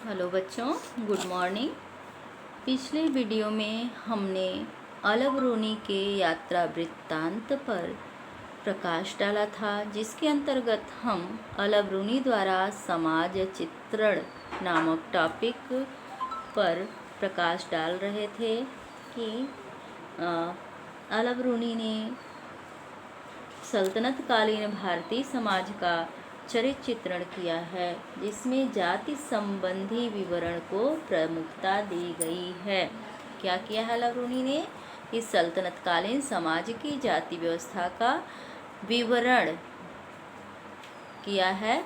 Hello बच्चों, good morning. पिछले video में हमने अलबरूनी के यात्रा वृत्तांत पर प्रकाश डाला था, जिसके अंतर्गत हम अलबरूनी द्वारा समाज चित्रण नामक टॉपिक पर प्रकाश डाल रहे थे कि अलबरूनी ने सल्तनत कालीन भारतीय समाज का चरित्र चित्रण किया है, जिसमें जाति संबंधी विवरण को प्रमुखता दी गई है। क्या किया है अलबरूनी ने? इस सल्तनत कालीन समाज की जाति व्यवस्था का विवरण किया है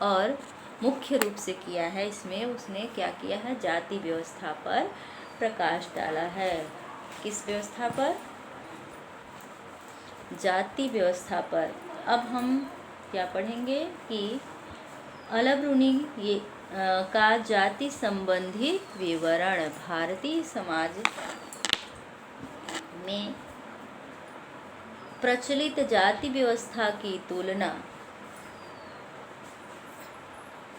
और मुख्य रूप से किया है। इसमें उसने क्या किया है? जाति व्यवस्था पर प्रकाश डाला है। किस व्यवस्था पर? जाति व्यवस्था पर। अब हम क्या पढ़ेंगे कि अलबरूनी का जाति संबंधी विवरण भारतीय समाज में प्रचलित जाति व्यवस्था की तुलना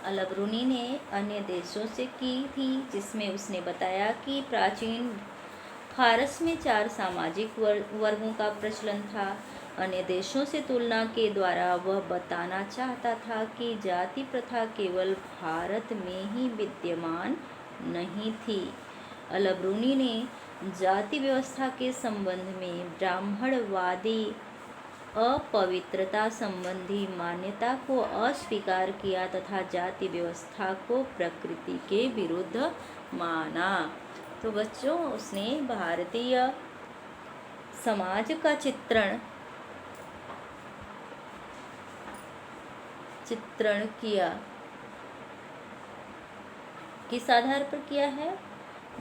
अलबरूनी ने अन्य देशों से की थी, जिसमें उसने बताया कि प्राचीन फारस में 4 सामाजिक वर्गों का प्रचलन था। अन्य देशों से तुलना के द्वारा वह बताना चाहता था कि जाति प्रथा केवल भारत में ही विद्यमान नहीं थी। अलबरूनी ने जाति व्यवस्था के संबंध में ब्राह्मणवादी अपवित्रता संबंधी मान्यता को अस्वीकार किया तथा जाति व्यवस्था को प्रकृति के विरुद्ध माना। तो बच्चों, उसने भारतीय समाज का चित्रण किया। किस आधार पर किया है?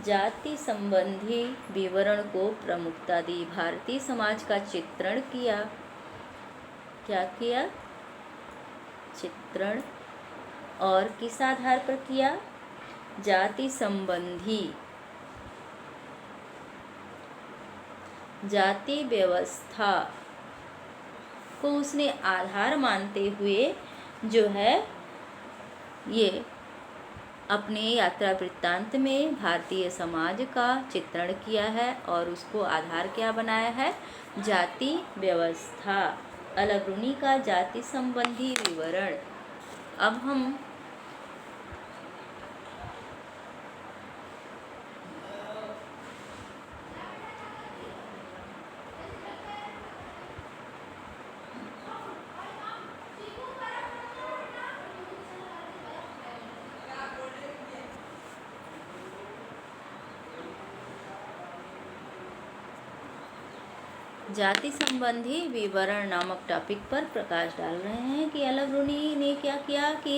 जाति संबंधी विवरण को प्रमुखता दी। भारतीय समाज का चित्रण किया। क्या किया? चित्रण। और किस आधार पर किया? जाति संबंधी जाति व्यवस्था को उसने आधार मानते हुए जो है ये अपने यात्रा वृत्तांत में भारतीय समाज का चित्रण किया है और उसको आधार क्या बनाया है? जाति व्यवस्था। अलबरूनी का जाति संबंधी विवरण। अब हम जाति संबंधी विवरण नामक टॉपिक पर प्रकाश डाल रहे हैं कि अलबरूनी ने क्या किया कि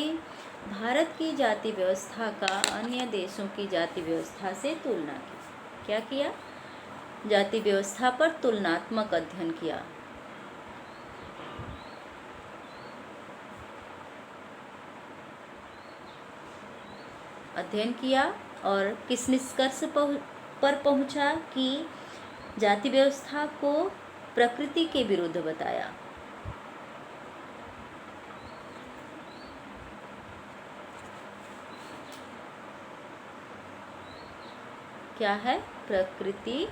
भारत की जाति व्यवस्था का अन्य देशों की जाति व्यवस्था से तुलना की। क्या किया? जाति व्यवस्था पर तुलनात्मक अध्ययन किया। और किस निष्कर्ष पर पहुंचा कि जाति व्यवस्था को प्रकृति के विरुद्ध बताया। क्या है? प्रकृति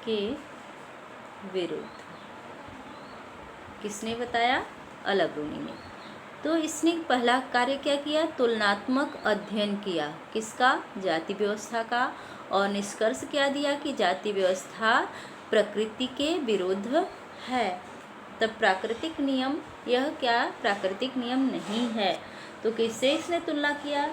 के विरुद्ध। किसने बताया? अलबरूनी ने। तो इसने पहला कार्य क्या किया? तुलनात्मक अध्ययन किया। किसका? जाति व्यवस्था का। और निष्कर्ष क्या दिया कि जाति व्यवस्था प्रकृति के विरुद्ध है। तब प्राकृतिक नियम, यह क्या प्राकृतिक नियम नहीं है। तो किससे इसने तुलना किया?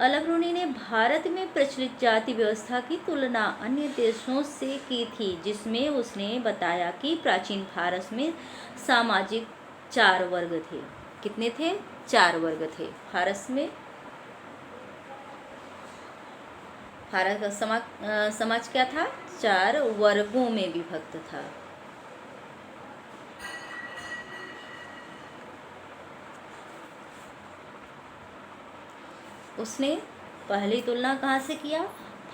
अलबरूनी ने भारत में प्रचलित जाति व्यवस्था की तुलना अन्य देशों से की थी, जिसमें उसने बताया कि प्राचीन फारस में सामाजिक 4 वर्ग थे। कितने थे? 4 वर्ग थे फारस में। फारस का समाज क्या था? 4 वर्गों में विभक्त था। उसने पहली तुलना कहाँ से किया?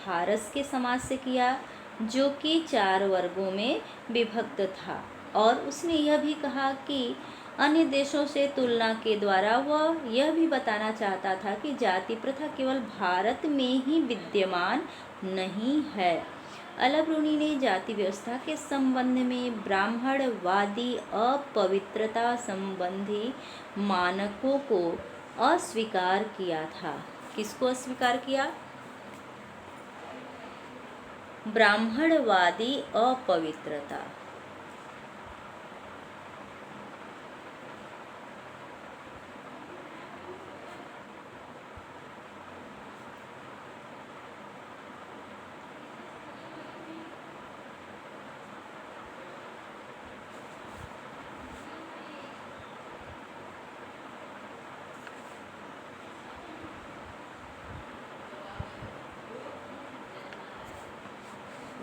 फारस के समाज से किया, जो कि 4 वर्गों में विभक्त था। और उसने यह भी कहा कि अन्य देशों से तुलना के द्वारा वह यह भी बताना चाहता था कि जाति प्रथा केवल भारत में ही विद्यमान नहीं है। अल ब्रूनी ने जाति व्यवस्था के संबंध में ब्राह्मणवादी अपवित्रता संबंधी मानकों को अस्वीकार किया था। किसको अस्वीकार किया? ब्राह्मणवादी अपवित्रता।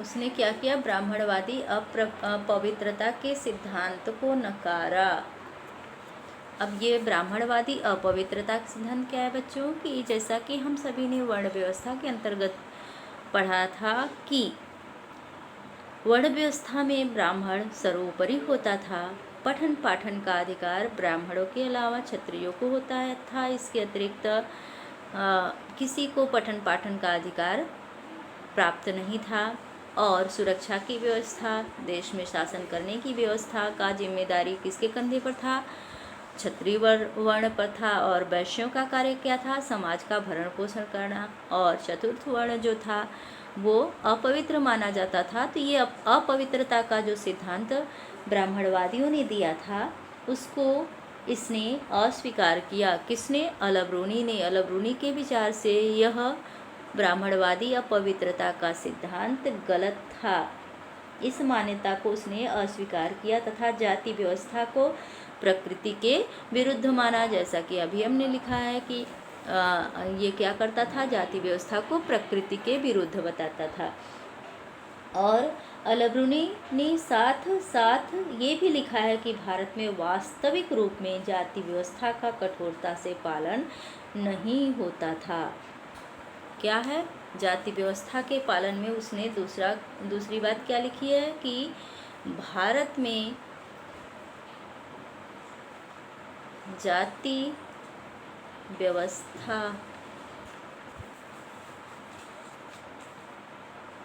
उसने क्या किया? ब्राह्मणवादी अपवित्रता के सिद्धांत को नकारा। अब ये ब्राह्मणवादी अपवित्रता का सिद्धांत क्या है बच्चों? कि जैसा कि हम सभी ने वर्ण व्यवस्था के अंतर्गत पढ़ा था कि वर्ण व्यवस्था में ब्राह्मण सर्वोपरि होता था। पठन पाठन का अधिकार ब्राह्मणों के अलावा क्षत्रियों को होता था। इसके अतिरिक्त किसी को पठन पाठन का अधिकार प्राप्त नहीं था। और सुरक्षा की व्यवस्था, देश में शासन करने की व्यवस्था का जिम्मेदारी किसके कंधे पर था? क्षत्रिय वर्ण पर था। और वैश्यों का कार्य क्या था? समाज का भरण पोषण करना। और चतुर्थ वर्ण जो था वो अपवित्र माना जाता था। तो ये अपवित्रता का जो सिद्धांत ब्राह्मणवादियों ने दिया था उसको इसने अस्वीकार किया। किसने? अल ब्रूनी ने। अल ब्रूनी के विचार से यह ब्राह्मणवादी अपवित्रता का सिद्धांत गलत था। इस मान्यता को उसने अस्वीकार किया तथा जाति व्यवस्था को प्रकृति के विरुद्ध माना। जैसा कि अभी हमने लिखा है कि ये क्या करता था? जाति व्यवस्था को प्रकृति के विरुद्ध बताता था। और अल ब्रूनी ने साथ साथ ये भी लिखा है कि भारत में वास्तविक रूप में जाति व्यवस्था का कठोरता से पालन नहीं होता था। क्या है? जाति व्यवस्था के पालन में उसने दूसरी बात क्या लिखी है? कि भारत में जाति व्यवस्था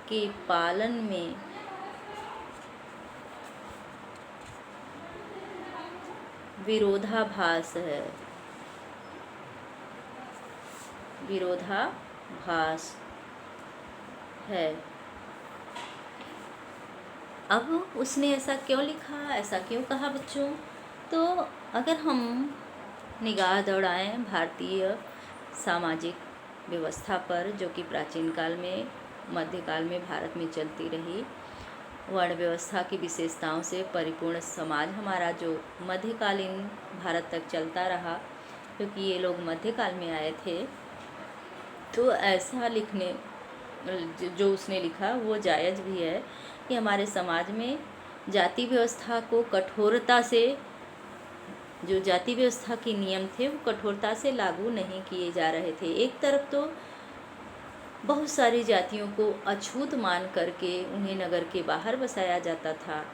के पालन में विरोधाभास है। विरोधाभास है। अब उसने ऐसा क्यों लिखा? ऐसा क्यों कहा बच्चों? तो अगर हम निगाह दौड़ाएं भारतीय सामाजिक व्यवस्था पर, जो कि प्राचीन काल में, मध्यकाल में भारत में चलती रही, वर्ण व्यवस्था की विशेषताओं से परिपूर्ण समाज हमारा जो मध्यकालीन भारत तक चलता रहा, क्योंकि ये लोग मध्यकाल में आए थे, तो ऐसा लिखने जो उसने लिखा वो जायज़ भी है कि हमारे समाज में जाति व्यवस्था को कठोरता से, जो जाति व्यवस्था के नियम थे वो कठोरता से लागू नहीं किए जा रहे थे। एक तरफ तो बहुत सारी जातियों को अछूत मान करके उन्हें नगर के बाहर बसाया जाता था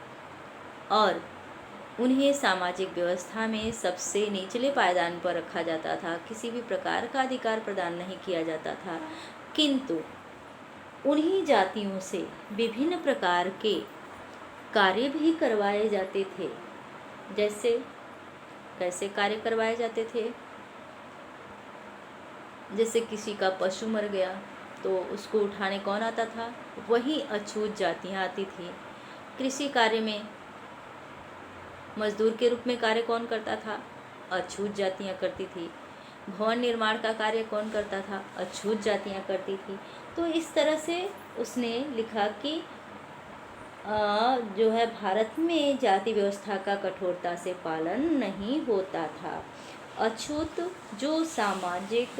और उन्हें सामाजिक व्यवस्था में सबसे निचले पायदान पर रखा जाता था। किसी भी प्रकार का अधिकार प्रदान नहीं किया जाता था। किंतु उन्हीं जातियों से विभिन्न प्रकार के कार्य भी करवाए जाते थे। जैसे कैसे कार्य करवाए जाते थे? जैसे किसी का पशु मर गया तो उसको उठाने कौन आता था? वही अछूत जातियाँ आती थी। कृषि कार्य में मजदूर के रूप में कार्य कौन करता था? अछूत जातियाँ करती थी। भवन निर्माण का कार्य कौन करता था? अछूत जातियाँ करती थी। तो इस तरह से उसने लिखा कि जो है भारत में जाति व्यवस्था का कठोरता से पालन नहीं होता था। अछूत जो सामाजिक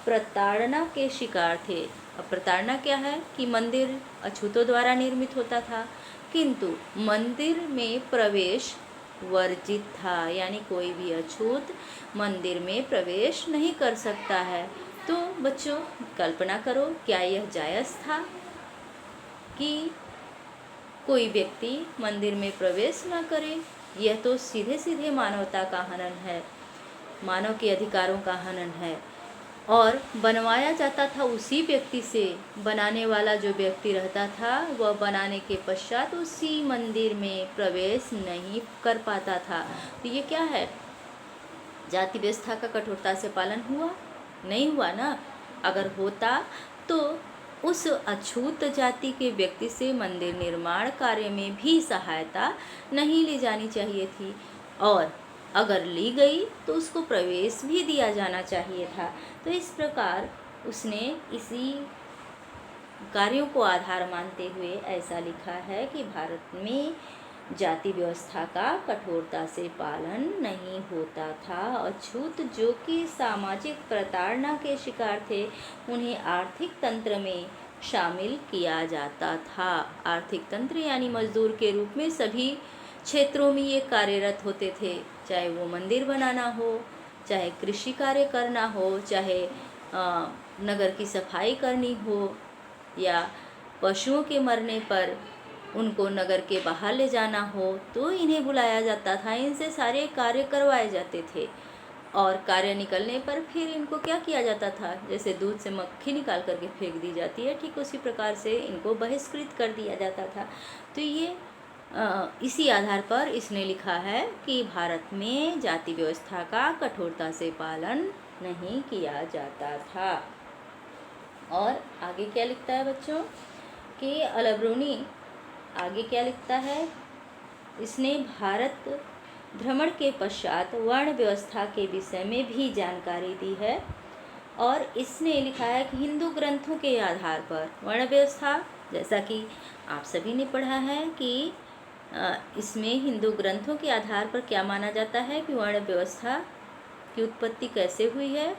प्रताड़ना के शिकार थे। अब प्रताड़ना क्या है? कि मंदिर अछूतों द्वारा निर्मित होता था, किंतु मंदिर में प्रवेश वर्जित था, यानी कोई भी अछूत मंदिर में प्रवेश नहीं कर सकता है। तो बच्चों कल्पना करो, क्या यह जायज़ था कि कोई व्यक्ति मंदिर में प्रवेश न करे? यह तो सीधे सीधे मानवता का हनन है, मानव के अधिकारों का हनन है। और बनवाया जाता था उसी व्यक्ति से, बनाने वाला जो व्यक्ति रहता था वह बनाने के पश्चात उसी मंदिर में प्रवेश नहीं कर पाता था। तो ये क्या है, जाति व्यवस्था का कठोरता से पालन हुआ? नहीं हुआ ना। अगर होता तो उस अछूत जाति के व्यक्ति से मंदिर निर्माण कार्य में भी सहायता नहीं ली जानी चाहिए थी, और अगर ली गई तो उसको प्रवेश भी दिया जाना चाहिए था। तो इस प्रकार उसने इसी कार्यों को आधार मानते हुए ऐसा लिखा है कि भारत में जाति व्यवस्था का कठोरता से पालन नहीं होता था। अछूत जो कि सामाजिक प्रताड़ना के शिकार थे, उन्हें आर्थिक तंत्र में शामिल किया जाता था। आर्थिक तंत्र यानी मजदूर के रूप में सभी क्षेत्रों में ये कार्यरत होते थे, चाहे वो मंदिर बनाना हो, चाहे कृषि कार्य करना हो, चाहे नगर की सफाई करनी हो, या पशुओं के मरने पर उनको नगर के बाहर ले जाना हो तो इन्हें बुलाया जाता था। इनसे सारे कार्य करवाए जाते थे, और कार्य निकलने पर फिर इनको क्या किया जाता था, जैसे दूध से मक्खी निकाल करके फेंक दी जाती है, ठीक उसी प्रकार से इनको बहिष्कृत कर दिया जाता था। तो ये इसी आधार पर इसने लिखा है कि भारत में जाति व्यवस्था का कठोरता से पालन नहीं किया जाता था। और आगे क्या लिखता है बच्चों कि अलबरूनी आगे क्या लिखता है, इसने भारत भ्रमण के पश्चात वर्ण व्यवस्था के विषय में भी जानकारी दी है। और इसने लिखा है कि हिंदू ग्रंथों के आधार पर वर्ण व्यवस्था, जैसा कि आप सभी ने पढ़ा है कि इसमें हिंदू ग्रंथों के आधार पर क्या माना जाता है कि वर्ण व्यवस्था की उत्पत्ति कैसे हुई है,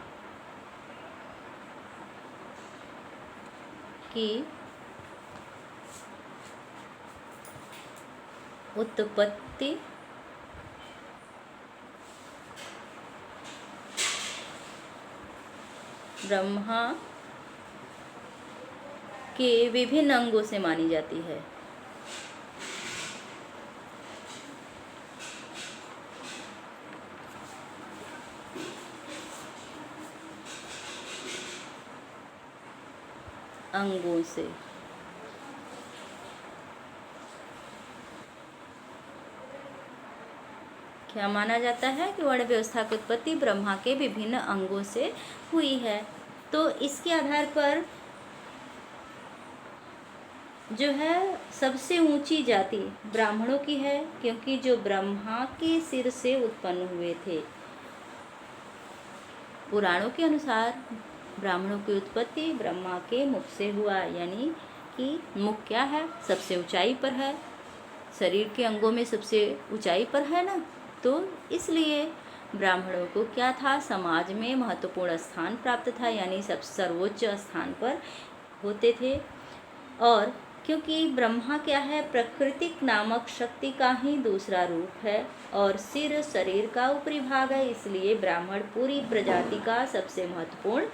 कि उत्पत्ति ब्रह्मा के विभिन्न अंगों से मानी जाती है। अंगों से क्या माना जाता है कि वर्ण व्यवस्था की उत्पत्ति ब्रह्मा के विभिन्न अंगों से हुई है। तो इसके आधार पर जो है सबसे ऊंची जाति ब्राह्मणों की है, क्योंकि जो ब्रह्मा के सिर से उत्पन्न हुए थे। पुराणों के अनुसार ब्राह्मणों की उत्पत्ति ब्रह्मा के मुख से हुआ, यानी कि मुख क्या है, सबसे ऊंचाई पर है, शरीर के अंगों में सबसे ऊंचाई पर है ना। तो इसलिए ब्राह्मणों को क्या था, समाज में महत्वपूर्ण स्थान प्राप्त था, यानी सब सर्वोच्च स्थान पर होते थे। और क्योंकि ब्रह्मा क्या है, प्राकृतिक नामक शक्ति का ही दूसरा रूप है, और सिर शरीर का ऊपरी भाग है, इसलिए ब्राह्मण पूरी प्रजाति का सबसे महत्वपूर्ण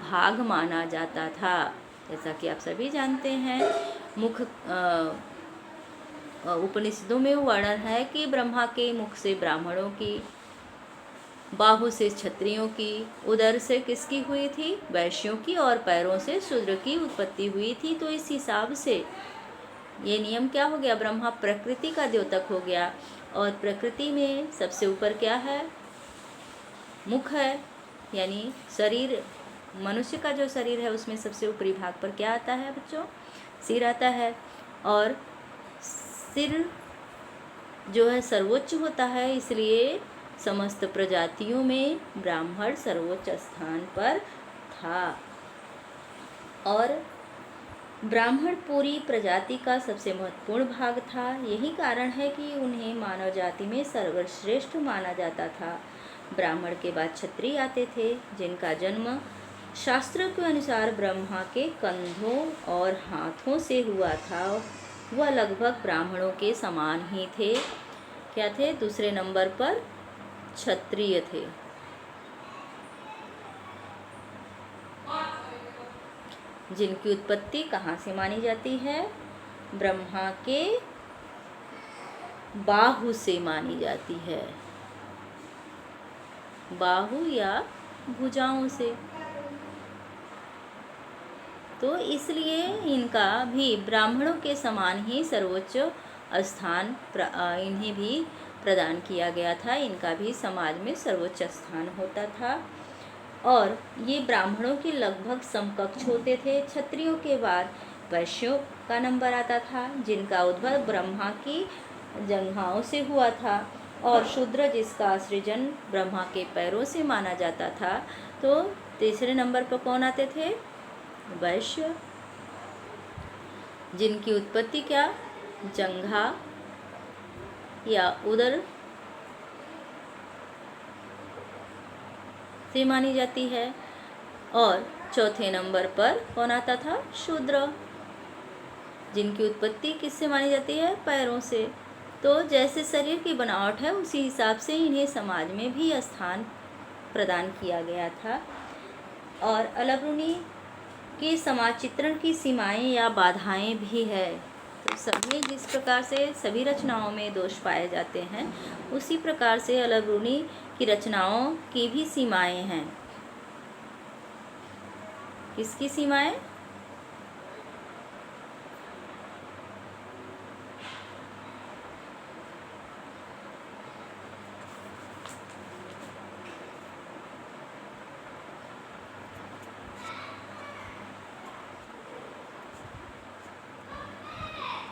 भाग माना जाता था। जैसा कि आप सभी जानते हैं, मुख उपनिषदों में वर्णन है कि ब्रह्मा के मुख से ब्राह्मणों की, बाहु से क्षत्रियों की, उदर से किसकी हुई थी, वैश्यों की, और पैरों से शूद्र की उत्पत्ति हुई थी। तो इस हिसाब से ये नियम क्या हो गया, ब्रह्मा प्रकृति का द्योतक हो गया, और प्रकृति में सबसे ऊपर क्या है, मुख है, यानी शरीर, मनुष्य का जो शरीर है उसमें सबसे ऊपरी भाग पर क्या आता है बच्चों, सिर आता है। और सिर जो है सर्वोच्च होता है, इसलिए समस्त प्रजातियों में ब्राह्मण सर्वोच्च स्थान पर था। और ब्राह्मण पूरी प्रजाति का सबसे महत्वपूर्ण भाग था। यही कारण है कि उन्हें मानव जाति में सर्वश्रेष्ठ माना जाता था। ब्राह्मण के बाद क्षत्रिय आते थे, जिनका जन्म शास्त्रों के अनुसार ब्रह्मा के कंधों और हाथों से हुआ था। वह लगभग ब्राह्मणों के समान ही थे। क्या थे, दूसरे नंबर पर क्षत्रिय थे। जिनकी उत्पत्ति कहाँ से मानी जाती है, ब्रह्मा के बाहु से मानी जाती है, बाहु या भुजाओं से। तो इसलिए इनका भी ब्राह्मणों के समान ही सर्वोच्च स्थान इन्हें भी प्रदान किया गया था। इनका भी समाज में सर्वोच्च स्थान होता था और ये ब्राह्मणों के लगभग समकक्ष होते थे। क्षत्रियों के बाद वैश्यों का नंबर आता था, जिनका उद्भव ब्रह्मा की जंघाओं से हुआ था, और शूद्र जिसका सृजन ब्रह्मा के पैरों से माना जाता था। तो तीसरे नंबर पर कौन आते थे? वैश्य, जिनकी उत्पत्ति क्या? जंघा या उदर से मानी जाती है। और चौथे नंबर पर कौन आता था? शूद्र, जिनकी उत्पत्ति किससे मानी जाती है? पैरों से। तो जैसे शरीर की बनावट है उसी हिसाब से इन्हें समाज में भी स्थान प्रदान किया गया था। और अलबरूनी के समाज चित्रण की सीमाएं या बाधाएं भी है। तो सभी जिस प्रकार से सभी रचनाओं में दोष पाए जाते हैं, उसी प्रकार से अलबरूनी की रचनाओं की भी सीमाएं हैं। किसकी सीमाएं?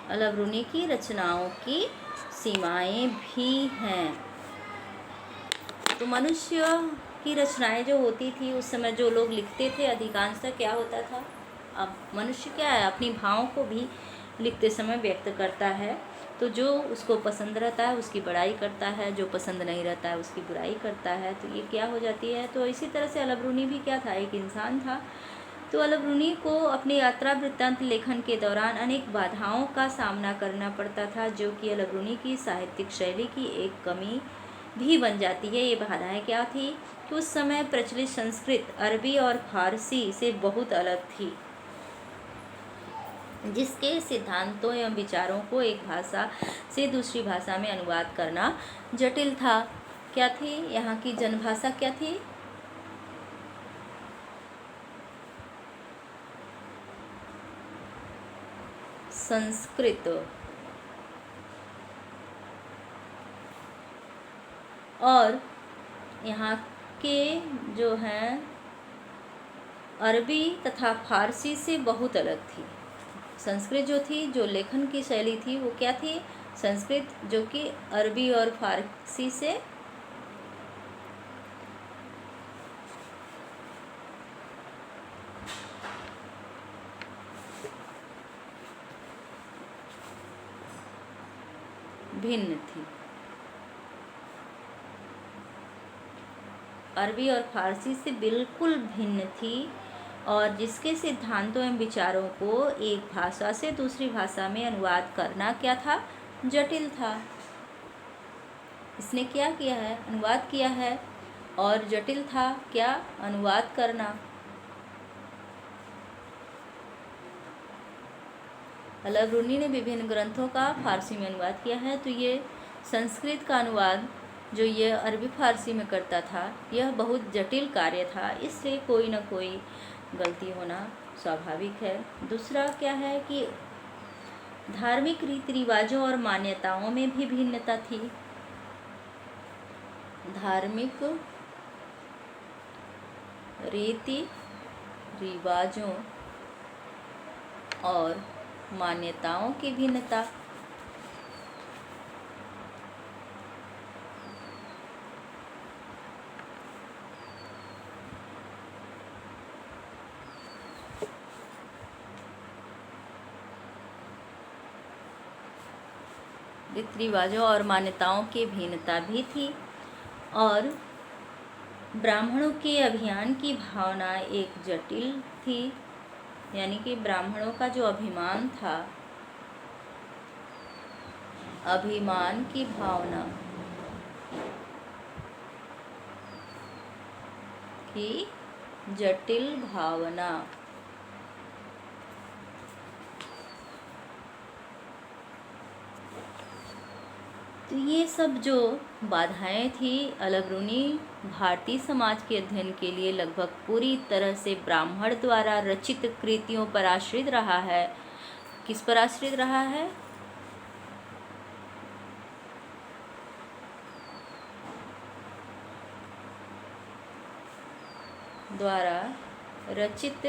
अलबरूनी की रचनाओं की सीमाएं भी हैं। तो मनुष्य की रचनाएं जो होती थी उस समय जो लोग लिखते थे, अधिकांशतः क्या होता था? अब मनुष्य क्या है, अपनी भावों को भी लिखते समय व्यक्त करता है। तो जो उसको पसंद रहता है उसकी बड़ाई करता है, जो पसंद नहीं रहता है उसकी बुराई करता है। तो ये क्या हो जाती है? तो इसी तरह से अलबरूनी भी क्या था? एक इंसान था। तो अलबरूनी को अपनी यात्रा वृत्तांत लेखन के दौरान अनेक बाधाओं का सामना करना पड़ता था, जो कि अलबरूनी की साहित्यिक शैली की एक कमी भी बन जाती है। ये बाधाएं क्या थी? कि उस समय प्रचलित संस्कृत अरबी और फारसी से बहुत अलग थी, जिसके सिद्धांतों एवं विचारों को एक भाषा से दूसरी भाषा में अनुवाद करना जटिल था। क्या थी? यहाँ की जनभाषा क्या थी? संस्कृत। और यहाँ के जो हैं अरबी तथा फारसी से बहुत अलग थी। संस्कृत जो थी, जो लेखन की शैली थी वो क्या थी? संस्कृत, जो कि अरबी और फारसी से भिन्न थी। अरबी और फारसी से बिल्कुल भिन्न थी, और जिसके सिद्धांतों एवं विचारों को एक भाषा से दूसरी भाषा में अनुवाद करना क्या था? जटिल था। इसने क्या किया है? अनुवाद किया है। और जटिल था क्या? अनुवाद करना। अलबरूनी ने विभिन्न ग्रंथों का फारसी में अनुवाद किया है। तो ये संस्कृत का अनुवाद जो ये अरबी फारसी में करता था, यह बहुत जटिल कार्य था, इससे कोई न कोई गलती होना स्वाभाविक है। दूसरा क्या है कि धार्मिक रीति रिवाजों और मान्यताओं में भी भिन्नता थी। धार्मिक रीति रिवाजों और मान्यताओं की भिन्नता। रीति रिवाजों और मान्यताओं की भिन्नता भी थी। और ब्राह्मणों के अभिमान की भावना एक जटिल थी, यानी कि ब्राह्मणों का जो अभिमान था, अभिमान की भावना की जटिल भावना। तो ये सब जो बाधाएं थी, अलबरूनी भारतीय समाज के अध्ययन के लिए लगभग पूरी तरह से ब्राह्मण द्वारा रचित कृतियों पर आश्रित रहा है। किस पर आश्रित रहा है? द्वारा रचित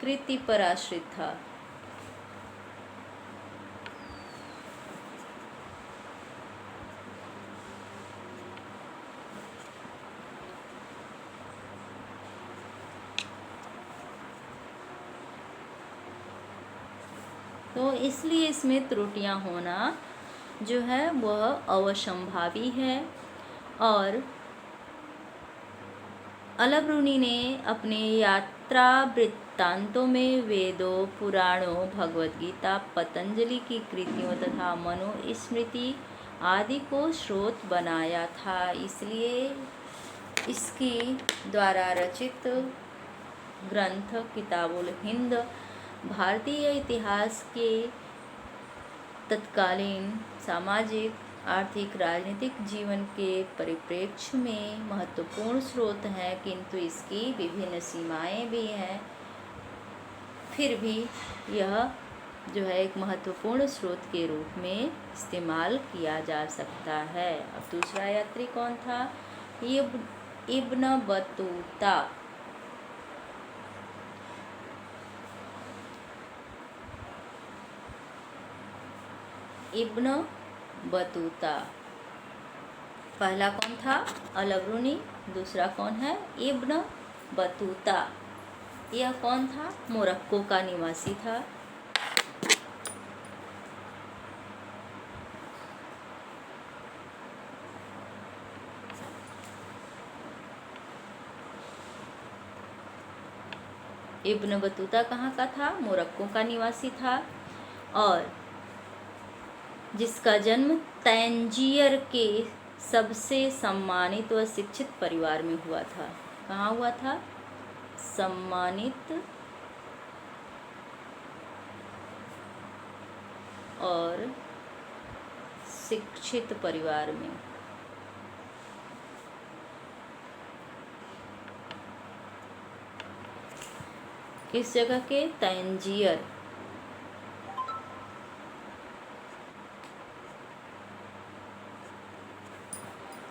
कृति पर आश्रित था। तो इसलिए इसमें त्रुटियां होना जो है वह अवश्यंभावी है। और अलबरूनी ने अपने यात्रा वृत्तांतों में वेदों, पुराणों, भगवद गीता, पतंजलि की कृतियों तथा मनुस्मृति आदि को स्रोत बनाया था। इसलिए इसकी द्वारा रचित ग्रंथ किताबुल हिंद भारतीय इतिहास के तत्कालीन सामाजिक, आर्थिक, राजनीतिक जीवन के परिप्रेक्ष्य में महत्वपूर्ण स्रोत है, किंतु इसकी विभिन्न सीमाएं भी हैं। फिर भी यह जो है एक महत्वपूर्ण स्रोत के रूप में इस्तेमाल किया जा सकता है। अब दूसरा यात्री कौन था? Ibn Battuta. इब्न बतूता पहला कौन था? अलबरूनी। दूसरा कौन है? Ibn Battuta. यह कौन था? मोरक्को का निवासी था। इब्न बतूता कहाँ का था? मोरक्को का निवासी था, और जिसका जन्म तंजीर के सबसे सम्मानित व शिक्षित परिवार में हुआ था। कहाँ हुआ था? सम्मानित और शिक्षित परिवार में। किस जगह के? तंजीर।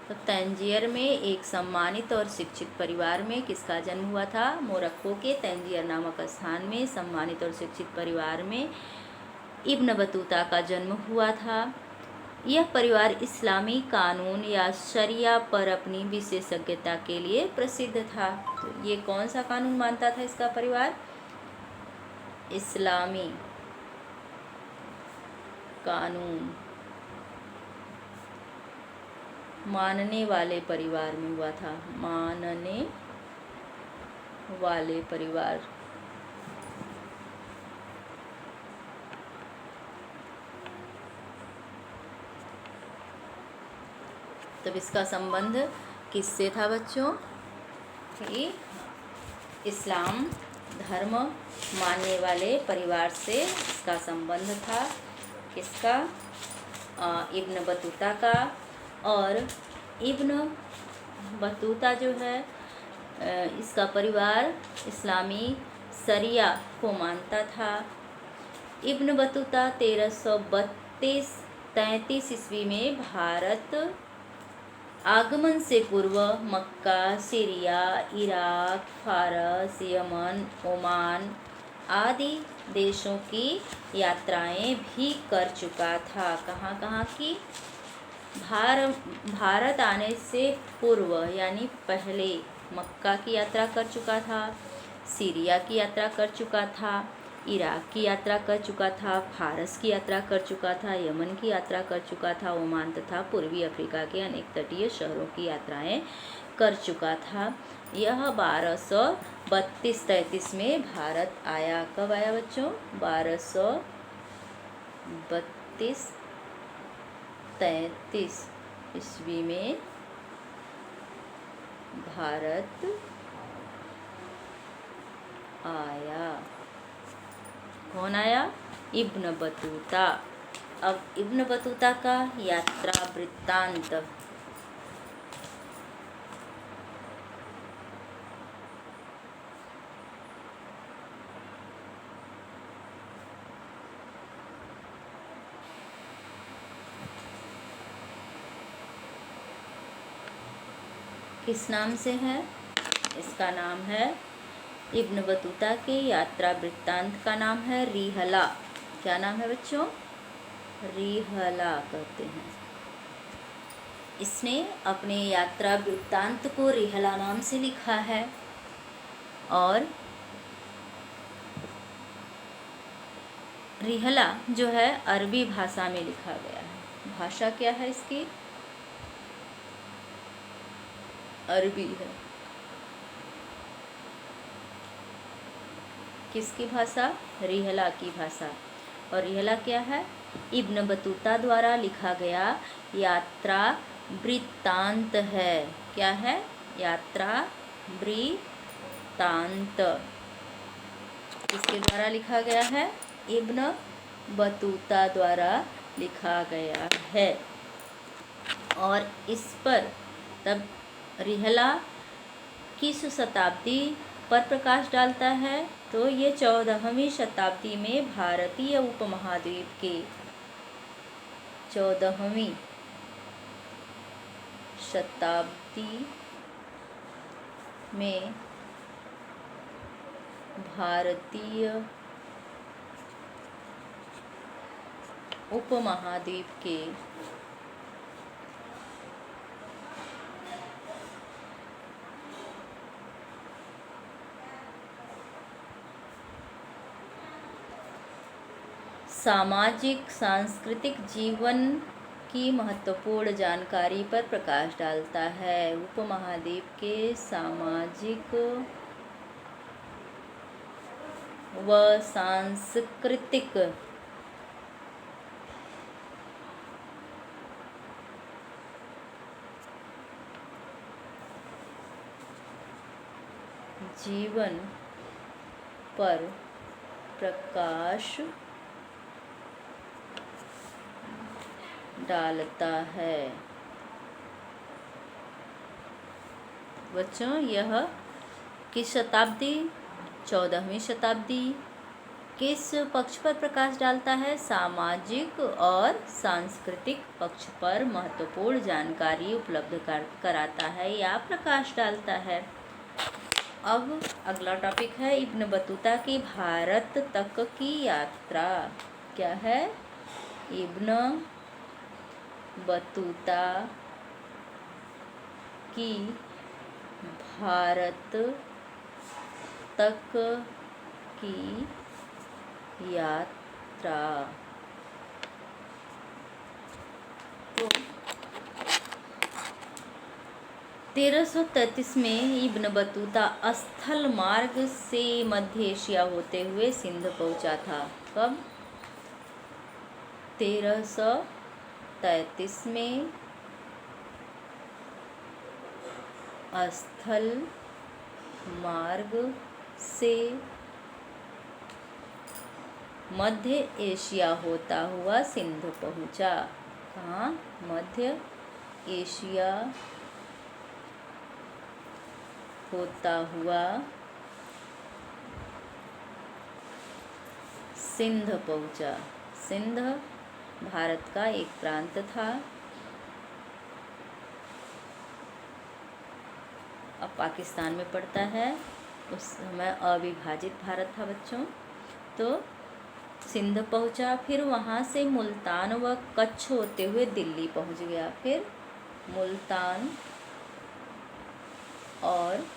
तो तंजीर में एक सम्मानित और शिक्षित परिवार में किसका जन्म हुआ था? मोरक्को के तंजीर नामक स्थान में सम्मानित और शिक्षित परिवार में इब्न बतूता का जन्म हुआ था। यह परिवार इस्लामी कानून या शरिया पर अपनी विशेषज्ञता के लिए प्रसिद्ध था। तो ये कौन सा कानून मानता था इसका परिवार? इस्लामी कानून मानने वाले परिवार में हुआ था। मानने वाले परिवार। तब इसका संबंध किससे था बच्चों? कि इस्लाम धर्म मानने वाले परिवार से इसका संबंध था। किसका? इब्न बतूता का। और इब्न बतूता जो है इसका परिवार इस्लामी शरिया को मानता था। इब्न बतूता 1332-33 ईस्वी में भारत आगमन से पूर्व मक्का, सीरिया, इराक, फारस, यमन, ओमान आदि देशों की यात्राएं भी कर चुका था। कहाँ कहाँ की? भारत आने से पूर्व यानी पहले मक्का की यात्रा कर चुका था, सीरिया की यात्रा कर चुका था, इराक की यात्रा कर चुका था, फारस की यात्रा कर चुका था, यमन की यात्रा कर चुका था, ओमान तथा पूर्वी अफ्रीका के अनेक तटीय शहरों की यात्राएं कर चुका था। यह 1232-33 में भारत आया। कब आया बच्चों? 1232-33 ईस्वी में भारत आया। कौन आया? Ibn Battuta. अब इब्न बतूता का यात्रा वृत्तांत। किस नाम से है? इसका नाम है, इब्न बतूता के यात्रा वृत्तांत का नाम है रिहला। क्या नाम है बच्चों? रिहला कहते हैं। इसने अपने यात्रा वृत्तांत को रिहला नाम से लिखा है। और रिहला जो है अरबी भाषा में लिखा गया है। भाषा क्या है इसकी? अरबी है। किसकी भाषा? रिहला की भाषा। और रिहला क्या है? इब्न बतूता द्वारा लिखा गया यात्रा वृत्तांत है। क्या है? यात्रा वृत्तांत। किसके द्वारा लिखा गया है? इब्न बतूता द्वारा लिखा गया है। और इस पर तब रिहला किस शताब्दी पर प्रकाश डालता है? तो ये 14वीं शताब्दी में भारतीय उपमहाद्वीप के 14वीं शताब्दी में भारतीय उपमहाद्वीप के सामाजिक सांस्कृतिक जीवन की महत्वपूर्ण जानकारी पर प्रकाश डालता है। उपमहाद्वीप के सामाजिक व सांस्कृतिक जीवन पर प्रकाश डालता है। बच्चों, यह किस शताब्दी? 14वीं शताब्दी। किस पक्ष पर प्रकाश डालता है? सामाजिक और सांस्कृतिक पक्ष पर महत्वपूर्ण जानकारी उपलब्ध कराता है या प्रकाश डालता है। अब अगला टॉपिक है इब्न बतूता की भारत तक की यात्रा। क्या है? इब्न बतूता की भारत तक की यात्रा। तो 1333 में इब्न बतूता स्थल मार्ग से मध्य एशिया होते हुए सिंध पहुंचा था। कब? 1333 में स्थल मार्ग से मध्य एशिया होता हुआ सिंध पहुंचा। कहाँ? मध्य एशिया होता हुआ सिंध पहुंचा। सिंध भारत का एक प्रांत था। अब पाकिस्तान में पड़ता है। उस समय अविभाजित भारत था बच्चों। तो सिंध पहुंचा, फिर वहाँ से मुल्तान व कच्छ होते हुए दिल्ली पहुंच गया। फिर मुल्तान और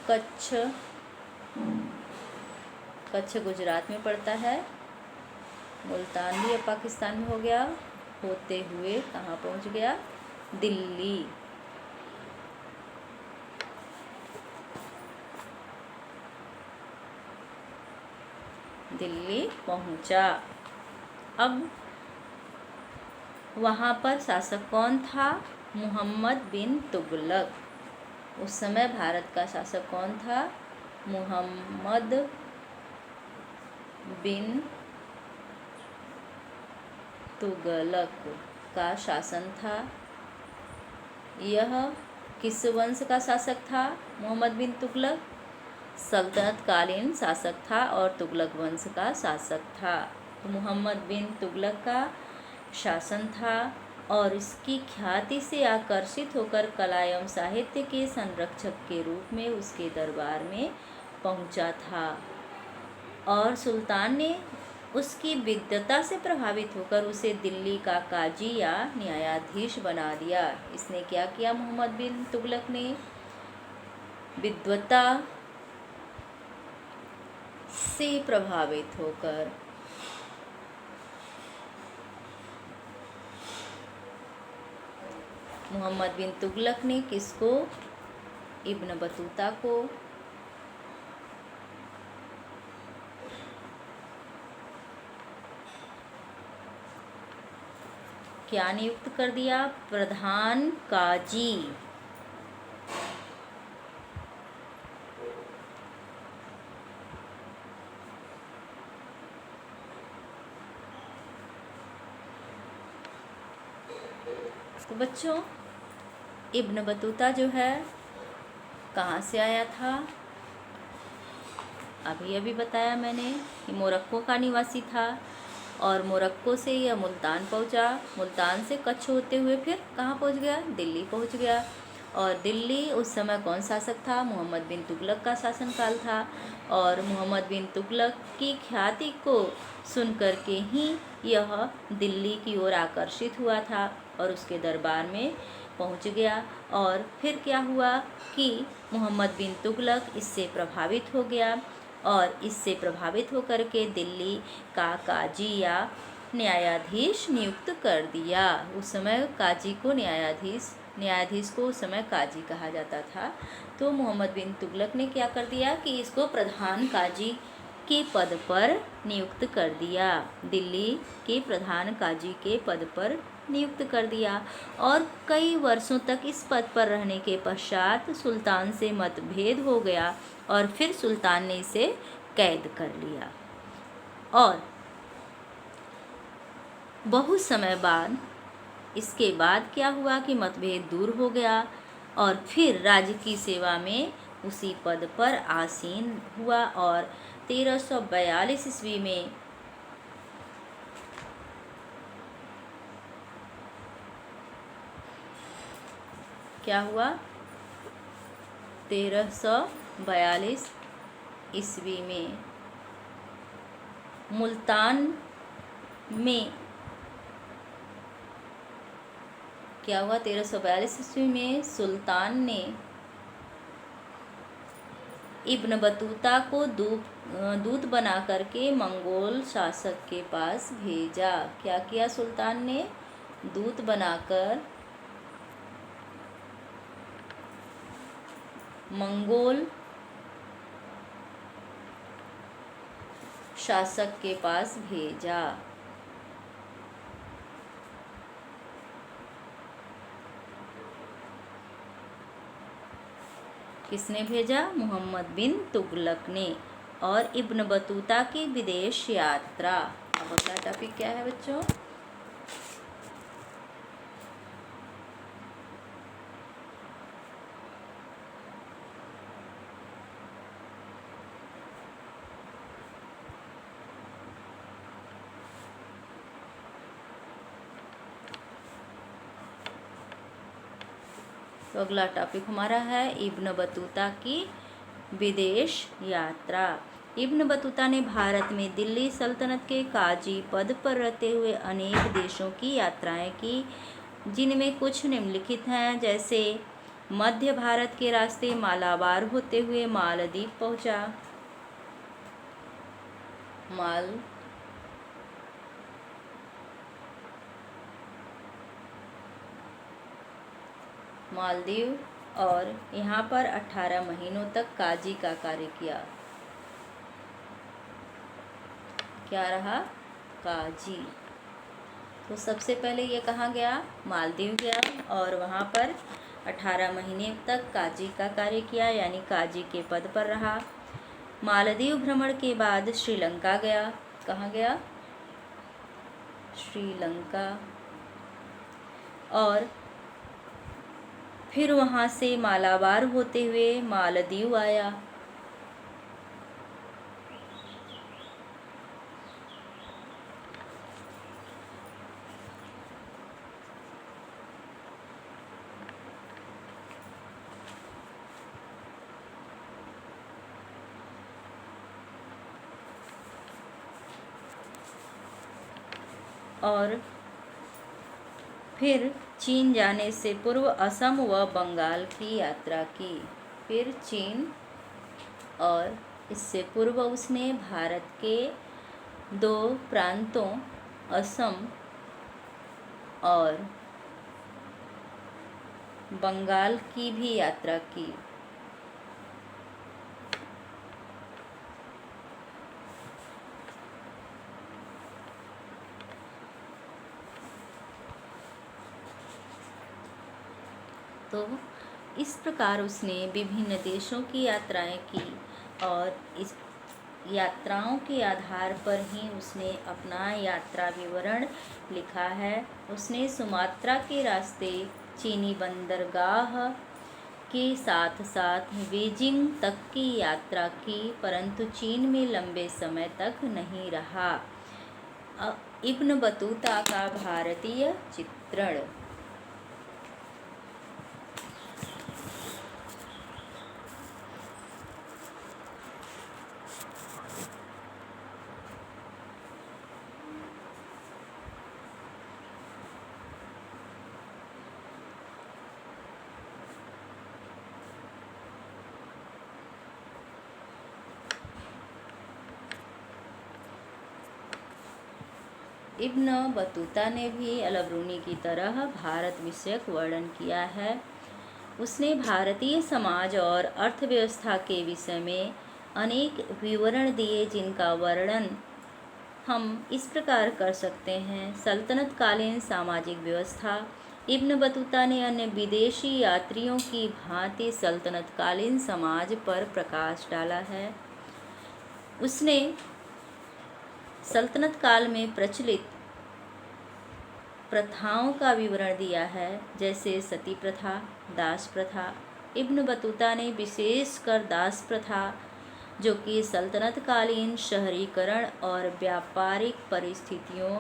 कच्छ, कच्छ गुजरात में पड़ता है। मुल्तान भी अब पाकिस्तान में हो गया। होते हुए कहाँ पहुंच गया? दिल्ली। दिल्ली पहुंचा। अब वहाँ पर शासक कौन था? मुहम्मद बिन तुगलक। उस समय भारत का शासक कौन था? मुहम्मद बिन तुगलक का शासन था। यह किस वंश का शासक था? मोहम्मद बिन तुगलक सल्तनत कालीन शासक था और तुगलक वंश का शासक था। तो मोहम्मद बिन तुगलक का शासन था और इसकी ख्याति से आकर्षित होकर कला एवं साहित्य के संरक्षक के रूप में उसके दरबार में पहुंचा था और सुल्तान ने उसकी विद्वता से प्रभावित होकर उसे दिल्ली का काजी या न्यायाधीश बना दिया। इसने क्या किया? मोहम्मद बिन तुगलक ने विद्वता से प्रभावित होकर मोहम्मद बिन तुगलक ने किसको? इब्न बतूता को क्या नियुक्त कर दिया? प्रधान काजी। तो बच्चों, इब्न बतूता जो है कहाँ से आया था? अभी बताया मैंने कि मोरक्को का निवासी था और मोरक्को से यह मुल्तान पहुंचा। मुल्तान से कच्छ होते हुए फिर कहाँ पहुंच गया? दिल्ली पहुंच गया। और दिल्ली उस समय कौन शासक था? मोहम्मद बिन तुगलक का शासनकाल था और मोहम्मद बिन तुगलक की ख्याति को सुनकर के ही यह दिल्ली की ओर आकर्षित हुआ था और उसके दरबार में पहुंच गया। और फिर क्या हुआ कि मोहम्मद बिन तुगलक इससे प्रभावित हो गया और इससे प्रभावित होकर के दिल्ली का काजी या न्यायाधीश नियुक्त कर दिया। उस समय काजी को न्यायाधीश को उस समय काजी कहा जाता था। तो मोहम्मद बिन तुगलक ने क्या कर दिया कि इसको प्रधान काजी के पद पर नियुक्त कर दिया। दिल्ली के प्रधान काजी के पद पर नियुक्त कर दिया और कई वर्षों तक इस पद पर रहने के पश्चात सुल्तान से मतभेद हो गया और फिर सुल्तान ने इसे कैद कर लिया और बहुत समय बाद इसके बाद क्या हुआ कि मतभेद दूर हो गया और फिर राज्य की सेवा में उसी पद पर आसीन हुआ और 1342 ईस्वी में क्या हुआ? 1342 ईस्वी में मुल्तान में क्या हुआ? 1342 ईस्वी में सुल्तान ने इब्न बतूता को दूत बना करके मंगोल शासक के पास भेजा। क्या किया सुल्तान ने? दूत बनाकर मंगोल शासक के पास भेजा। किसने भेजा? मोहम्मद बिन तुगलक ने। और इब्न बतूता की विदेश यात्रा। अब अगला टॉपिक क्या है बच्चों? तो अगला टॉपिक हमारा है इब्न बतूता की विदेश यात्रा। इब्न बतूता ने भारत में दिल्ली सल्तनत के काजी पद पर रहते हुए अनेक देशों की यात्राएं की, जिनमें कुछ निम्नलिखित हैं। जैसे मध्य भारत के रास्ते मालाबार होते हुए मालदीव पहुंचा। मालदीव और यहाँ पर 18 महीनों तक काजी का कार्य किया। क्या रहा? काजी। तो सबसे पहले ये कहाँ गया? मालदीव गया और वहाँ पर 18 महीने तक काजी का कार्य किया, यानी काजी के पद पर रहा। मालदीव भ्रमण के बाद श्रीलंका गया। कहाँ गया? श्रीलंका, और फिर वहाँ से मालाबार होते हुए मालदीव आया। और फिर चीन जाने से पूर्व असम व बंगाल की यात्रा की। फिर चीन, और इससे पूर्व उसने भारत के 2 प्रांतों असम और बंगाल की भी यात्रा की। तो इस प्रकार उसने विभिन्न देशों की यात्राएं की, और इस यात्राओं के आधार पर ही उसने अपना यात्रा विवरण लिखा है। उसने सुमात्रा के रास्ते चीनी बंदरगाह के साथ साथ बीजिंग तक की यात्रा की, परंतु चीन में लंबे समय तक नहीं रहा। इब्न बतूता का भारतीय चित्रण। इब्न बतूता ने भी अलबरूनी की तरह भारत विषयक वर्णन किया है। उसने भारतीय समाज और अर्थव्यवस्था के विषय में अनेक विवरण दिए, जिनका वर्णन हम इस प्रकार कर सकते हैं। सल्तनत कालीन सामाजिक व्यवस्था। इब्न बतूता ने अन्य विदेशी यात्रियों की भांति सल्तनत कालीन समाज पर प्रकाश डाला है। उसने सल्तनत काल में प्रचलित प्रथाओं का विवरण दिया है, जैसे सती प्रथा, दास प्रथा। इब्न बतूता ने विशेषकर दास प्रथा, जो कि सल्तनत कालीन शहरीकरण और व्यापारिक परिस्थितियों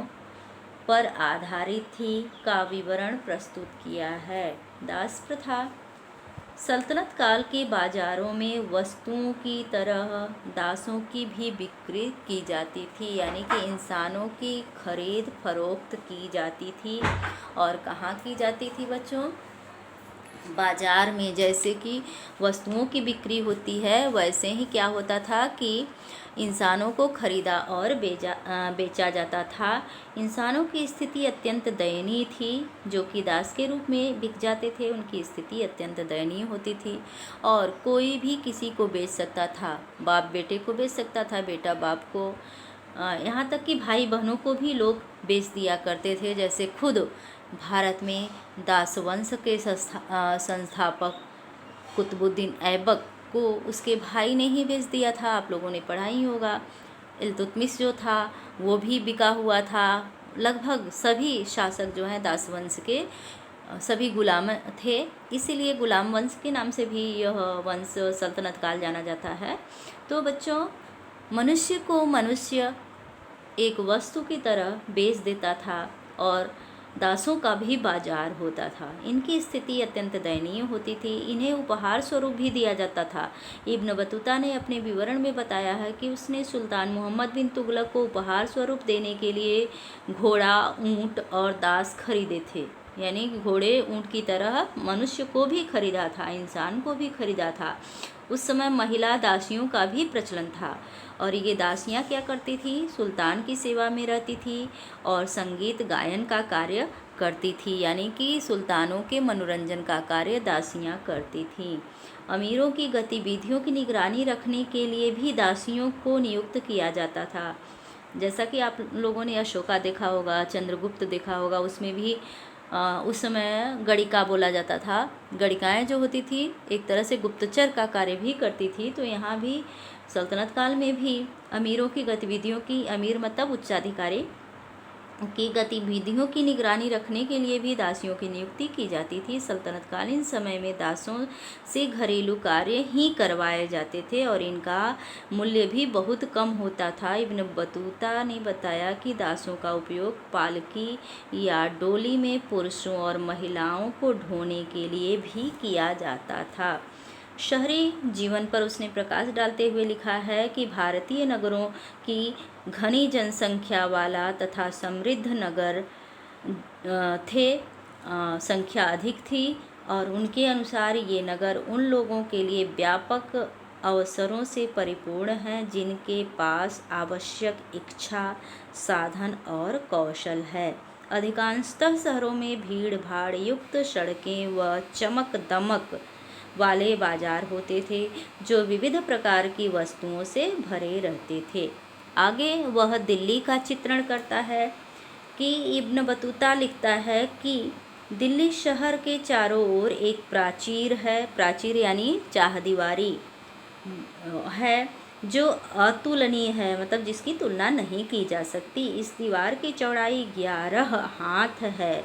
पर आधारित थी, का विवरण प्रस्तुत किया है। दास प्रथा। सल्तनत काल के बाजारों में वस्तुओं की तरह दासों की भी बिक्री की जाती थी, यानी कि इंसानों की खरीद फरोख्त की जाती थी। और कहाँ की जाती थी बच्चों? बाजार में। जैसे कि वस्तुओं की बिक्री होती है, वैसे ही क्या होता था कि इंसानों को खरीदा और बेचा जाता था। इंसानों की स्थिति अत्यंत दयनीय थी, जो कि दास के रूप में बिक जाते थे। उनकी स्थिति अत्यंत दयनीय होती थी, और कोई भी किसी को बेच सकता था। बाप बेटे को बेच सकता था, बेटा बाप को, यहाँ तक कि भाई बहनों को भी लोग बेच दिया करते थे। जैसे खुद भारत में दास वंश के संस्थापक कुतुबुद्दीन ऐबक को उसके भाई ने ही बेच दिया था। आप लोगों ने पढ़ा ही होगा। इल्तुतमिश जो था वो भी बिका हुआ था। लगभग सभी शासक जो हैं दास वंश के सभी गुलाम थे, इसीलिए गुलाम वंश के नाम से भी यह वंश सल्तनत काल जाना जाता है। तो बच्चों, मनुष्य को मनुष्य एक वस्तु की तरह बेच देता था, और दासों का भी बाजार होता था। इनकी स्थिति अत्यंत दयनीय होती थी। इन्हें उपहार स्वरूप भी दिया जाता था। इब्न बतूता ने अपने विवरण में बताया है कि उसने सुल्तान मोहम्मद बिन तुगलक को उपहार स्वरूप देने के लिए घोड़ा, ऊँट और दास खरीदे थे। यानी घोड़े, ऊँट की तरह मनुष्य को भी खरीदा था, इंसान को भी खरीदा था। उस समय महिला दासियों का भी प्रचलन था, और ये दासियाँ क्या करती थी? सुल्तान की सेवा में रहती थी और संगीत गायन का कार्य करती थी। यानी कि सुल्तानों के मनोरंजन का कार्य दासियाँ करती थीं। अमीरों की गतिविधियों की निगरानी रखने के लिए भी दासियों को नियुक्त किया जाता था। जैसा कि आप लोगों ने अशोका देखा होगा, चंद्रगुप्त देखा होगा, उसमें भी उस समय गणिका बोला जाता था। गणिकाएँ जो होती थी एक तरह से गुप्तचर का कार्य भी करती थी। तो यहाँ भी सल्तनत काल में भी अमीरों की गतिविधियों की, अमीर मतलब उच्चाधिकारी, की गतिविधियों की निगरानी रखने के लिए भी दासियों की नियुक्ति की जाती थी। सल्तनतकालीन समय में दासों से घरेलू कार्य ही करवाए जाते थे और इनका मूल्य भी बहुत कम होता था। इब्न बतूता ने बताया कि दासों का उपयोग पालकी या डोली में पुरुषों और महिलाओं को ढोने के लिए भी किया जाता था। शहरी जीवन पर उसने प्रकाश डालते हुए लिखा है कि भारतीय नगरों की घनी जनसंख्या वाला तथा समृद्ध नगर थे, संख्या अधिक थी और उनके अनुसार ये नगर उन लोगों के लिए व्यापक अवसरों से परिपूर्ण हैं जिनके पास आवश्यक इच्छा, साधन और कौशल है। अधिकांशतः शहरों में भीड़ भाड़ युक्त सड़कें व चमक दमक वाले बाजार होते थे जो विविध प्रकार की वस्तुओं से भरे रहते थे। आगे वह दिल्ली का चित्रण करता है कि इब्न बतूता लिखता है कि दिल्ली शहर के चारों ओर एक प्राचीर है, प्राचीर यानी चाहदीवारी है जो अतुलनीय है, मतलब जिसकी तुलना नहीं की जा सकती। इस दीवार की चौड़ाई 11 हाथ है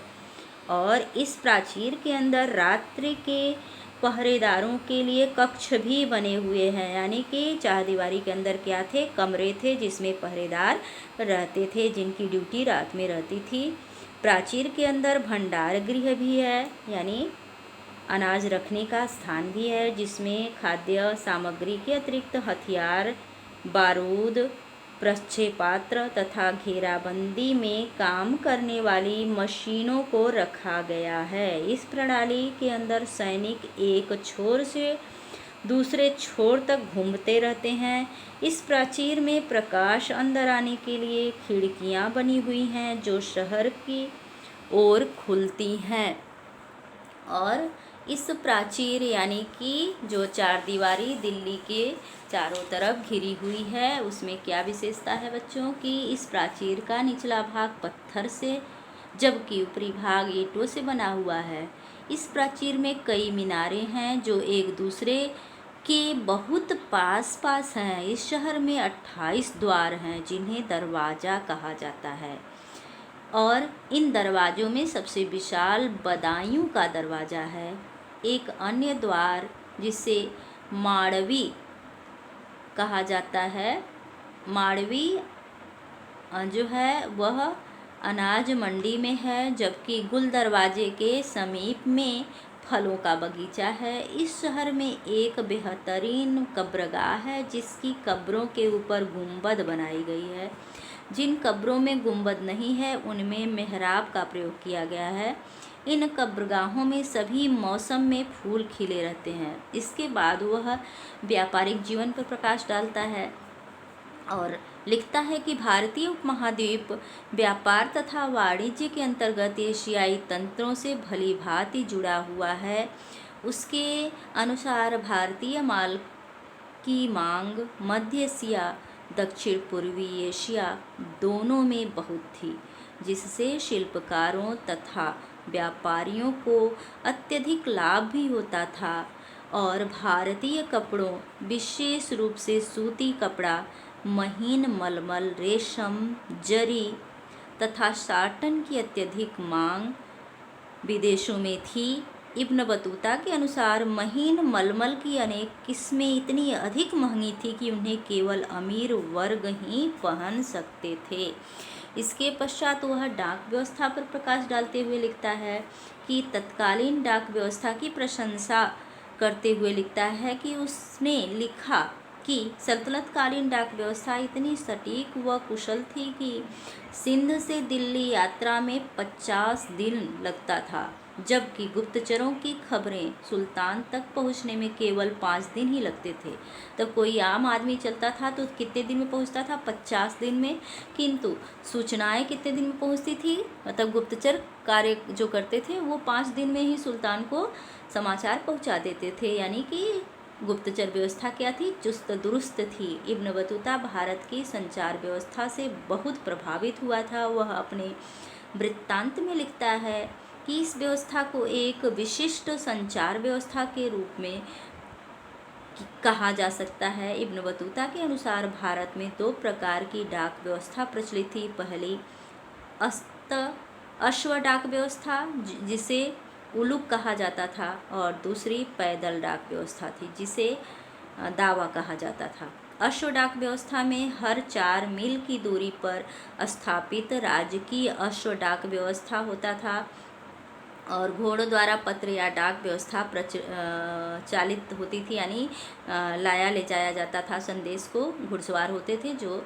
और इस प्राचीर के अंदर रात्रि के पहरेदारों के लिए कक्ष भी बने हुए हैं, यानी कि चारदीवारी के अंदर क्या थे, कमरे थे जिसमें पहरेदार रहते थे जिनकी ड्यूटी रात में रहती थी। प्राचीर के अंदर भंडार गृह भी है, यानी अनाज रखने का स्थान भी है जिसमें खाद्य सामग्री के अतिरिक्त हथियार, बारूद, प्रक्षेपास्त्र तथा घेराबंदी में काम करने वाली मशीनों को रखा गया है। इस प्रणाली के अंदर सैनिक एक छोर से दूसरे छोर तक घूमते रहते हैं। इस प्राचीर में प्रकाश अंदर आने के लिए खिड़कियां बनी हुई हैं जो शहर की ओर खुलती हैं और इस प्राचीर यानी कि जो चारदीवारी दिल्ली के चारों तरफ घिरी हुई है उसमें क्या विशेषता है बच्चों कि इस प्राचीर का निचला भाग पत्थर से जबकि ऊपरी भाग ईंटों से बना हुआ है। इस प्राचीर में कई मीनारें हैं जो एक दूसरे के बहुत पास पास हैं। इस शहर में 28 द्वार हैं जिन्हें दरवाज़ा कहा जाता है और इन दरवाज़ों में सबसे विशाल बदायूं का दरवाज़ा है। एक अन्य द्वार जिसे माड़वी कहा जाता है, माड़वी जो है वह अनाज मंडी में है, जबकि गुल दरवाजे के समीप में फलों का बगीचा है। इस शहर में एक बेहतरीन कब्रगाह है जिसकी कब्रों के ऊपर गुंबद बनाई गई है। जिन कब्रों में गुंबद नहीं है उनमें मेहराब का प्रयोग किया गया है। इन कब्रगाहों में सभी मौसम में फूल खिले रहते हैं। इसके बाद वह व्यापारिक जीवन पर प्रकाश डालता है और लिखता है कि भारतीय उपमहाद्वीप व्यापार तथा वाणिज्य के अंतर्गत एशियाई तंत्रों से भली भांति जुड़ा हुआ है। उसके अनुसार भारतीय माल की मांग मध्य एशिया दक्षिण पूर्वी एशिया दोनों में बहुत थी, जिससे शिल्पकारों तथा व्यापारियों को अत्यधिक लाभ भी होता था और भारतीय कपड़ों विशेष रूप से सूती कपड़ा, महीन मलमल, रेशम, जरी तथा साटन की अत्यधिक मांग विदेशों में थी। इब्न बतूता के अनुसार महीन मलमल की अनेक किस्में इतनी अधिक महंगी थी कि उन्हें केवल अमीर वर्ग ही पहन सकते थे। इसके पश्चात वह डाक व्यवस्था पर प्रकाश डालते हुए लिखता है कि तत्कालीन डाक व्यवस्था की प्रशंसा करते हुए लिखता है कि उसने लिखा कि सल्तनतकालीन डाक व्यवस्था इतनी सटीक व कुशल थी कि सिंध से दिल्ली यात्रा में 50 दिन लगता था, जबकि गुप्तचरों की खबरें सुल्तान तक पहुंचने में केवल 5 दिन ही लगते थे। तब कोई आम आदमी चलता था तो कितने दिन में पहुंचता था, 50 दिन में, किंतु सूचनाएं कितने दिन में पहुंचती थी, मतलब गुप्तचर कार्य जो करते थे वो 5 दिन में ही सुल्तान को समाचार पहुंचा देते थे। यानी कि गुप्तचर व्यवस्था क्या थी, चुस्त दुरुस्त थी। इब्न बतूता भारत की संचार व्यवस्था से बहुत प्रभावित हुआ था। वह अपने वृत्तांत में लिखता है कि इस व्यवस्था को एक विशिष्ट संचार व्यवस्था के रूप में कहा जा सकता है। इब्न बतूता के अनुसार भारत में 2 प्रकार की डाक व्यवस्था प्रचलित थी। पहली अश्व डाक व्यवस्था जिसे उलुक कहा जाता था, और दूसरी पैदल डाक व्यवस्था थी जिसे दावा कहा जाता था। अश्व डाक व्यवस्था में हर 4 मील की दूरी पर स्थापित राजकीय अश्व डाक व्यवस्था होता था, और घोड़ों द्वारा पत्र या डाक व्यवस्था चालित होती थी, यानी लाया ले जाया जाता था संदेश को। घुड़सवार होते थे जो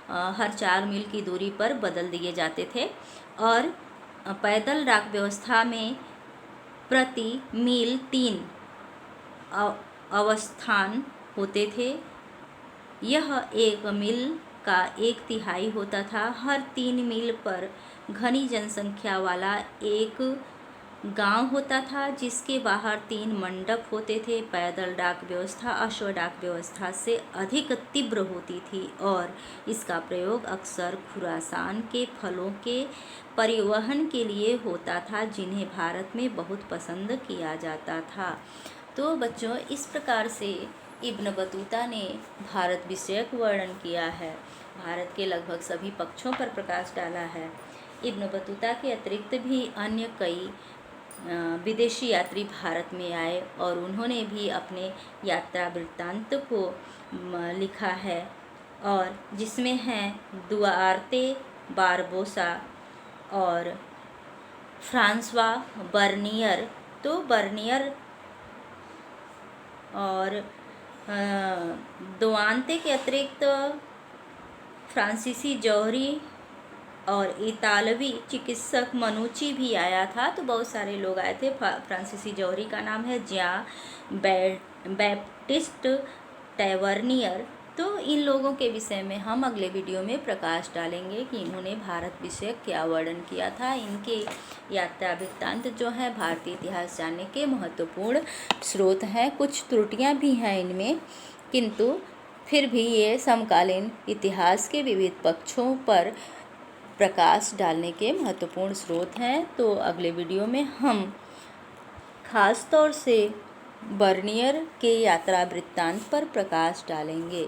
हर 4 मील की दूरी पर बदल दिए जाते थे। और पैदल डाक व्यवस्था में प्रति मील 3 अवस्थान होते थे। यह 1 मील का 1/3 होता था। हर 3 मील पर घनी जनसंख्या वाला एक गांव होता था जिसके बाहर 3 मंडप होते थे। पैदल डाक व्यवस्था अश्व डाक व्यवस्था से अधिक तीव्र होती थी और इसका प्रयोग अक्सर खुरासान के फलों के परिवहन के लिए होता था, जिन्हें भारत में बहुत पसंद किया जाता था। तो बच्चों, इस प्रकार से इब्न बतूता ने भारत विषयक वर्णन किया है, भारत के लगभग सभी पक्षों पर प्रकाश डाला है। इब्न बतूता के अतिरिक्त भी अन्य कई विदेशी यात्री भारत में आए और उन्होंने भी अपने यात्रा वृत्तांत को लिखा है, और जिसमें हैं दुआर्ते बारबोसा और फ्रांसवा बर्नियर। तो बर्नियर और दुआंते के अतिरिक्त फ्रांसीसी जौहरी और इतालवी चिकित्सक मनुची भी आया था। तो बहुत सारे लोग आए थे। फ्रांसीसी जौहरी का नाम है जियां बैप्टिस्ट टैवर्नियर। तो इन लोगों के विषय में हम अगले वीडियो में प्रकाश डालेंगे कि इन्होंने भारत विषय क्या वर्णन किया था। इनके यात्रा वृत्तांत जो है भारतीय इतिहास जानने के महत्वपूर्ण स्रोत हैं। कुछ त्रुटियां भी हैं इनमें, किंतु फिर भी ये समकालीन इतिहास के विविध पक्षों पर प्रकाश डालने के महत्वपूर्ण स्रोत हैं। तो अगले वीडियो में हम खास तौर से बर्नियर के यात्रा वृत्तांत पर प्रकाश डालेंगे।